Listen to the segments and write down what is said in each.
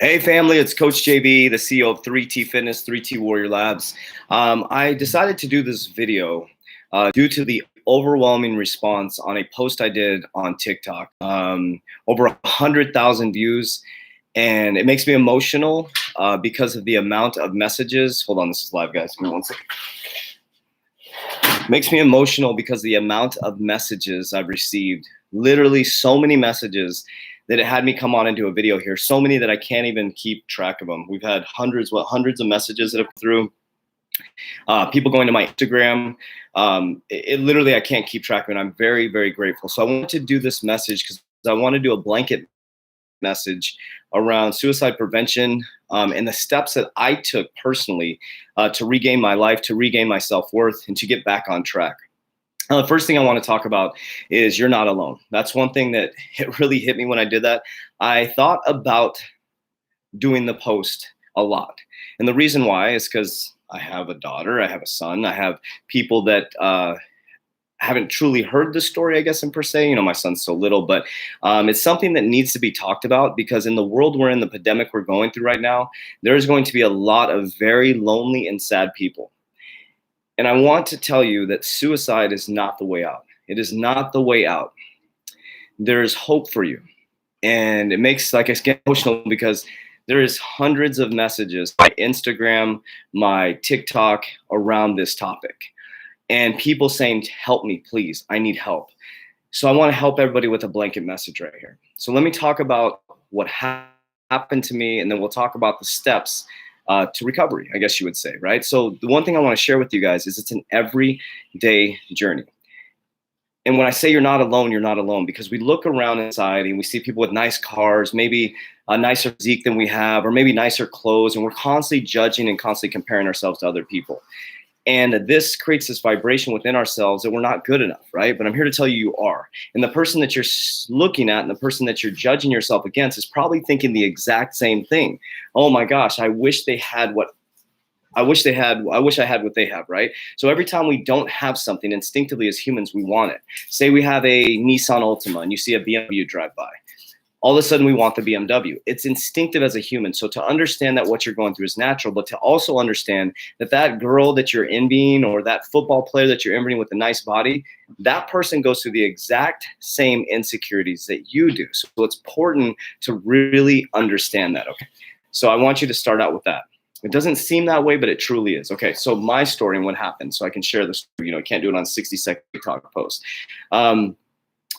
Hey family, it's Coach JB, the CEO of 3T Fitness, 3T Warrior Labs. I decided to do this video due to the overwhelming response on a post I did on TikTok. Over 100,000 views, and it makes me emotional because of the amount of messages. Hold on, this is live, guys. Give me one second. Makes me emotional because of the amount of messages I've received. Literally so many messages that it had me come on and do a video here. So many that I can't even keep track of them. We've had hundreds of messages that have come through. People going to my Instagram. It literally, I can't keep track of it. I'm very, very grateful. So I wanted to do this message because I want to do a blanket message around suicide prevention and the steps that I took personally to regain my life, to regain my self-worth, and to get back on track. The first thing I want to talk about is you're not alone. That's one thing that it really hit me when I did that. I thought about doing the post a lot. And the reason why is because I have a daughter, I have a son, I have people that haven't truly heard the story, I guess, in per se. You know, my son's so little, but it's something that needs to be talked about because in the world we're in, the pandemic we're going through right now, there's going to be a lot of very lonely and sad people. And I want to tell you that suicide is not the way out. It is not the way out. There's hope for you. And it makes, like, I get emotional because there is hundreds of messages, my Instagram, my TikTok around this topic. And people saying, help me, please, I need help. So I want to help everybody with a blanket message right here. So let me talk about what happened to me, and then we'll talk about the steps to recovery, I guess you would say, right? So the one thing I want to share with you guys is it's an everyday journey. And when I say you're not alone, because we look around in society and we see people with nice cars, maybe a nicer physique than we have, or maybe nicer clothes, and we're constantly judging and constantly comparing ourselves to other people. And this creates this vibration within ourselves that we're not good enough, right? But I'm here to tell you you are. And the person that you're looking at and the person that you're judging yourself against is probably thinking the exact same thing. Oh my gosh, I wish I had what they have, right? So every time we don't have something, instinctively as humans, we want it. Say we have a Nissan Altima and you see a BMW drive by. All of a sudden we want the BMW. It's instinctive as a human. So to understand that what you're going through is natural, but to also understand that that girl that you're envying or that football player that you're envying with a nice body, that person goes through the exact same insecurities that you do. So it's important to really understand that, okay? So I want you to start out with that. It doesn't seem that way, but it truly is. Okay, so my story and what happened, so I can share this. You know, I can't do it on 60-second TikTok post.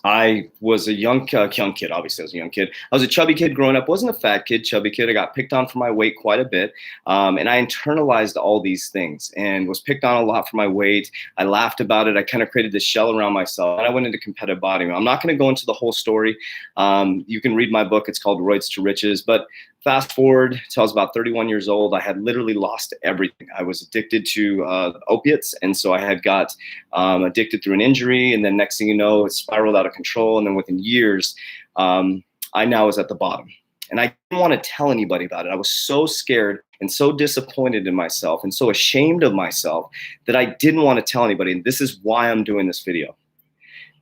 I was a young kid. Obviously, I was a young kid. I was a chubby kid growing up. Wasn't a fat kid, chubby kid. I got picked on for my weight quite a bit. And I internalized all these things and was picked on a lot for my weight. I laughed about it. I kind of created this shell around myself. And I went into competitive bodybuilding. I'm not going to go into the whole story. You can read my book. It's called Roids to Riches. But fast forward till I was about 31 years old, I had literally lost everything. I was addicted to opiates. And so I had got addicted through an injury. And then next thing you know, it spiraled out of control. And then within years, I now was at the bottom. And I didn't want to tell anybody about it. I was so scared and so disappointed in myself and so ashamed of myself that I didn't want to tell anybody. And this is why I'm doing this video.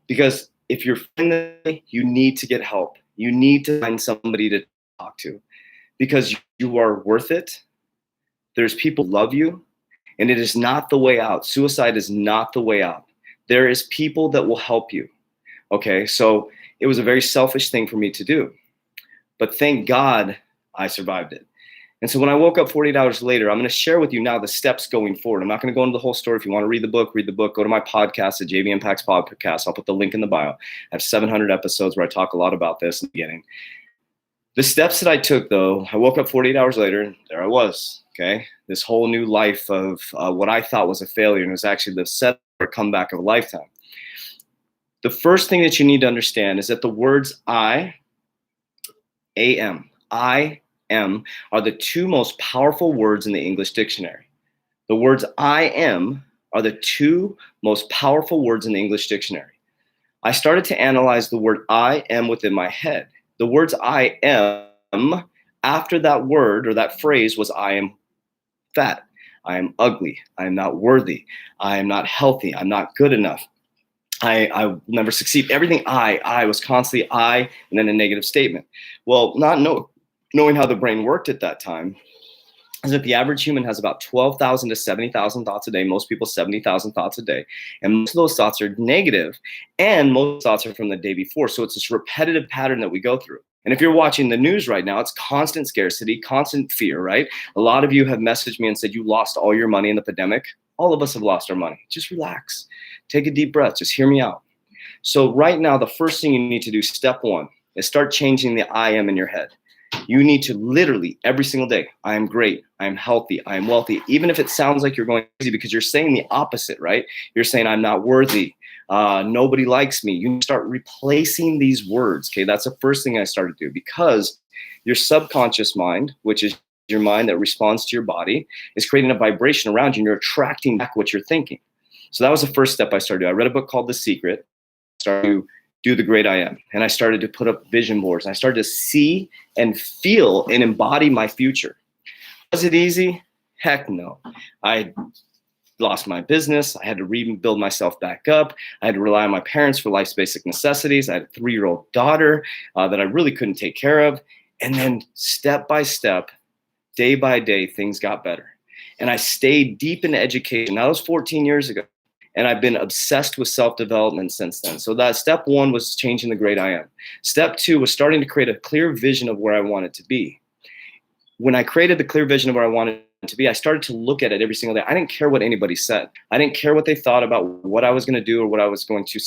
Because if you're feeling that, you need to get help. You need to find somebody to talk to. Because you are worth it. There's people who love you, and it is not the way out. Suicide is not the way out. There is people that will help you. Okay, so it was a very selfish thing for me to do. But thank God I survived it. And so when I woke up 48 hours later, I'm going to share with you now the steps going forward. I'm not going to go into the whole story. If you want to read the book, Go to my podcast at JV Impacts Podcast. I'll put the link in the bio. I have 700 episodes where I talk a lot about this in the beginning. The steps that I took, though, I woke up 48 hours later, and there I was, okay? This whole new life of what I thought was a failure, and it was actually the set or comeback of a lifetime. The first thing that you need to understand is that the words I am, are the two most powerful words in the English dictionary. The words I am are the two most powerful words in the English dictionary. I started to analyze the word I am within my head. The words I am, after that word or that phrase was I am fat, I am ugly, I am not worthy, I am not healthy, I'm not good enough, I will never succeed. Everything I was constantly I and then a negative statement. Well, knowing how the brain worked at that time, is that the average human has about 12,000 to 70,000 thoughts a day. Most people 70,000 thoughts a day. And most of those thoughts are negative, and most thoughts are from the day before. So it's this repetitive pattern that we go through. And if you're watching the news right now, it's constant scarcity, constant fear, right? A lot of you have messaged me and said you lost all your money in the pandemic. All of us have lost our money. Just relax. Take a deep breath. Just hear me out. So right now, the first thing you need to do, step one, is start changing the I am in your head. You need to literally every single day, I am great, I am healthy, I am wealthy, even if it sounds like you're going crazy because you're saying the opposite, right? You're saying I'm not worthy, nobody likes me. You start replacing these words, okay? That's the first thing I started to do, because your subconscious mind, which is your mind that responds to your body, is creating a vibration around you, and you're attracting back what you're thinking. So that was the first step I started doing. I read a book called The Secret, started to do the great I am. And I started to put up vision boards. I started to see and feel and embody my future. Was it easy? Heck no. I lost my business. I had to rebuild myself back up. I had to rely on my parents for life's basic necessities. I had a 3-year-old daughter that I really couldn't take care of. And then step by step, day by day, things got better. And I stayed deep in education. That was 14 years ago. And I've been obsessed with self-development since then. So that step one was changing the great I am. Step two was starting to create a clear vision of where I wanted to be. When I created the clear vision of where I wanted to be, I started to look at it every single day. I didn't care what anybody said. I didn't care what they thought about what I was going to do or what I was going to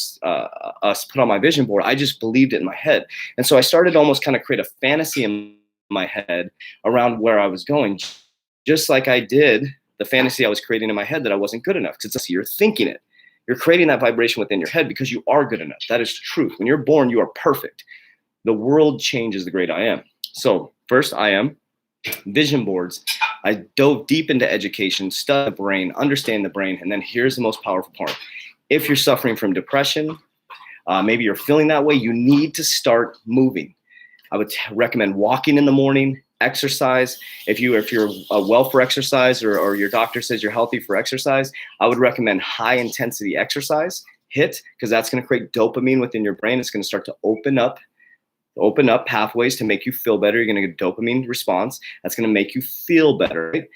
put on my vision board. I just believed it in my head. And so I started to almost kind of create a fantasy in my head around where I was going, just like I did the fantasy I was creating in my head that I wasn't good enough. Because you're thinking it. You're creating that vibration within your head because you are good enough. That is truth. When you're born, you are perfect. The world changes the great I am. So first, I am. Vision boards. I dove deep into education, study the brain, understand the brain. And then here's the most powerful part. If you're suffering from depression, maybe you're feeling that way, you need to start moving. I would recommend walking in the morning, exercise. If you're well for exercise or your doctor says you're healthy for exercise, I would recommend high intensity exercise, HIIT, because that's going to create dopamine within your brain. It's going to start to open up pathways to make you feel better. You're going to get a dopamine response. That's going to make you feel better. Right?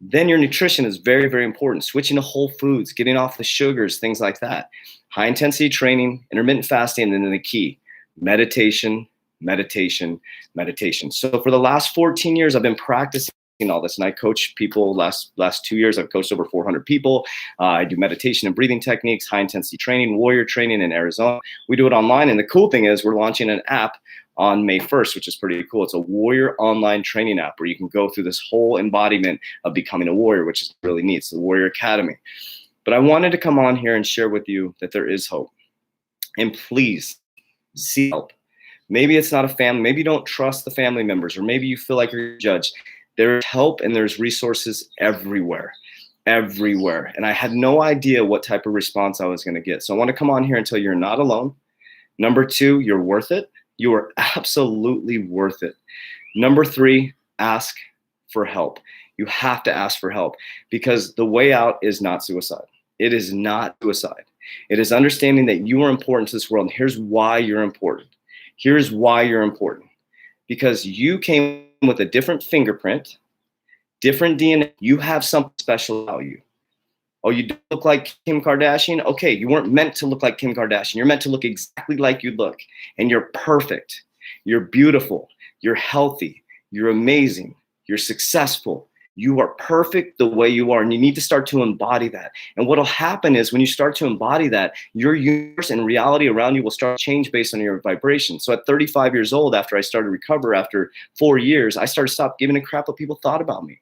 Then your nutrition is very, very important. Switching to whole foods, getting off the sugars, things like that. High intensity training, intermittent fasting, and then the key, meditation, meditation, meditation. So for the last 14 years, I've been practicing all this, and I coach people. Last 2 years, I've coached over 400 people. I do meditation and breathing techniques, high intensity training, warrior training in Arizona. We do it online, and the cool thing is we're launching an app on May 1st, which is pretty cool. It's a warrior online training app where you can go through this whole embodiment of becoming a warrior, which is really neat. It's the Warrior Academy. But I wanted to come on here and share with you that there is hope. And please seek help. Maybe it's not a family. Maybe you don't trust the family members, or maybe you feel like you're judged. There's help and there's resources everywhere. And I had no idea what type of response I was going to get. So I want to come on here and tell you you're not alone. Number two, you're worth it. You are absolutely worth it. Number three, ask for help. You have to ask for help, because the way out is not suicide. It is not suicide. It is understanding that you are important to this world. And here's why you're important. Here's why you're important. Because you came with a different fingerprint, different DNA. You have something special about you. Oh, you don't look like Kim Kardashian? Okay, you weren't meant to look like Kim Kardashian. You're meant to look exactly like you look. And you're perfect. You're beautiful. You're healthy. You're amazing. You're successful. You are perfect the way you are, and you need to start to embody that. And what will happen is when you start to embody that, your universe and reality around you will start to change based on your vibration. So at 35 years old, after I started to recover after 4 years, I started to stop giving a crap what people thought about me.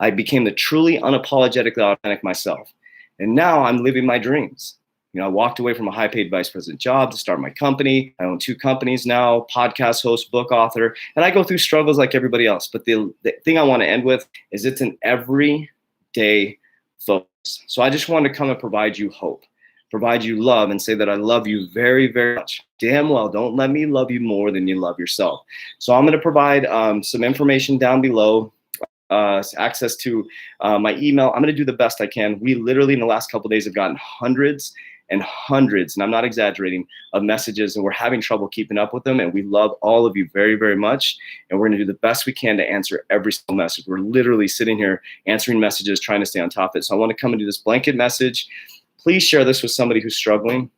I became the truly unapologetically authentic myself. And now I'm living my dreams. You know, I walked away from a high-paid vice president job to start my company. I own 2 companies now, podcast host, book author, and I go through struggles like everybody else. But the thing I want to end with is it's an everyday focus. So I just want to come and provide you hope, provide you love, and say that I love you very, very much. Damn well, don't let me love you more than you love yourself. So I'm going to provide some information down below. Access to my email. I'm going to do the best I can. We literally in the last couple of days have gotten hundreds and hundreds, and I'm not exaggerating, of messages, and we're having trouble keeping up with them. And we love all of you very, very much. And we're going to do the best we can to answer every single message. We're literally sitting here answering messages, trying to stay on top of it. So I want to come and do this blanket message. Please share this with somebody who's struggling,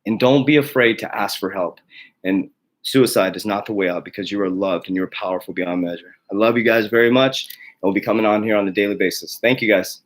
and don't be afraid to ask for help. And suicide is not the way out, because you are loved and you're powerful beyond measure. I love you guys very much. And we'll be coming on here on a daily basis. Thank you, guys.